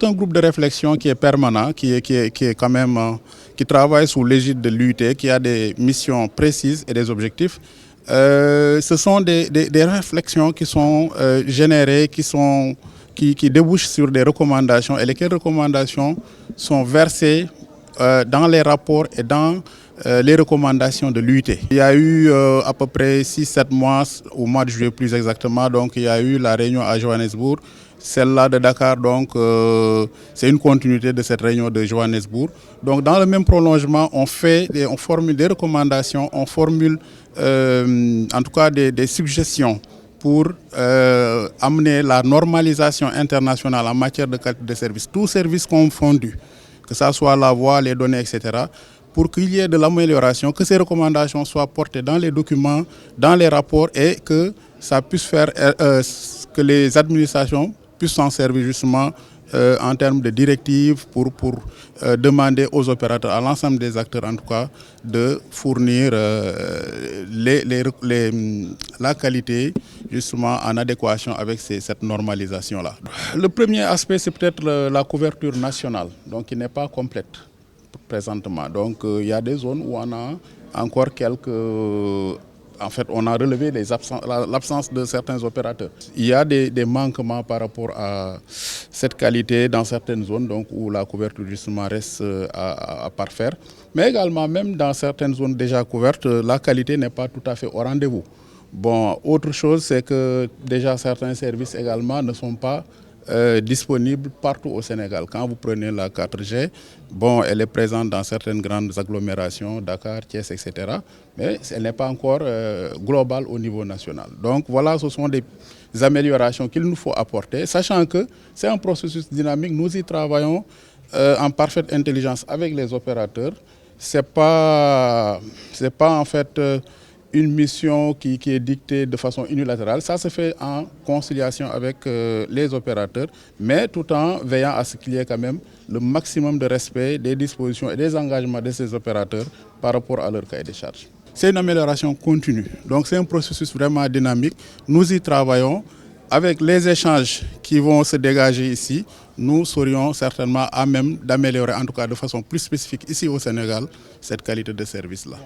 c'est un groupe de réflexion qui est permanent, qui est quand même, qui travaille sous l'égide de l'UIT, qui a des missions précises et des objectifs. Ce sont des réflexions qui sont générées, qui débouchent sur des recommandations et lesquelles recommandations sont versées dans les rapports et dans les recommandations de l'UIT. Il y a eu à peu près 6-7 mois, au mois de juillet plus exactement, donc il y a eu la réunion à Johannesburg. Celle-là de Dakar, donc, c'est une continuité de cette réunion de Johannesburg. Donc, dans le même prolongement, on formule des recommandations, on formule en tout cas des suggestions pour amener la normalisation internationale en matière de qualité de service, tous services confondus, que ce soit la voix, les données, etc., pour qu'il y ait de l'amélioration, que ces recommandations soient portées dans les documents, dans les rapports et que ça puisse faire que les administrations puissent s'en servir justement en termes de directives pour demander aux opérateurs, à l'ensemble des acteurs en tout cas, de fournir la qualité justement en adéquation avec cette normalisation-là. Le premier aspect, c'est peut-être la couverture nationale, donc qui n'est pas complète présentement. Donc il y a des zones où on a encore en fait, on a relevé l'absence de certains opérateurs. Il y a des manquements par rapport à cette qualité dans certaines zones donc, où la couverture justement reste à parfaire. Mais également, même dans certaines zones déjà couvertes, la qualité n'est pas tout à fait au rendez-vous. Bon, autre chose, c'est que déjà certains services également ne sont pas disponible partout au Sénégal. Quand vous prenez la 4G, bon, elle est présente dans certaines grandes agglomérations, Dakar, Thiès, etc. Mais elle n'est pas encore globale au niveau national. Donc voilà, ce sont des améliorations qu'il nous faut apporter, sachant que c'est un processus dynamique. Nous y travaillons en parfaite intelligence avec les opérateurs. C'est pas en fait une mission qui est dictée de façon unilatérale. Ça se fait en conciliation avec les opérateurs, mais tout en veillant à ce qu'il y ait quand même le maximum de respect des dispositions et des engagements de ces opérateurs par rapport à leur cahier de charges. C'est une amélioration continue, donc c'est un processus vraiment dynamique. Nous y travaillons. Avec les échanges qui vont se dégager ici, nous serions certainement à même d'améliorer, en tout cas de façon plus spécifique ici au Sénégal, cette qualité de service-là.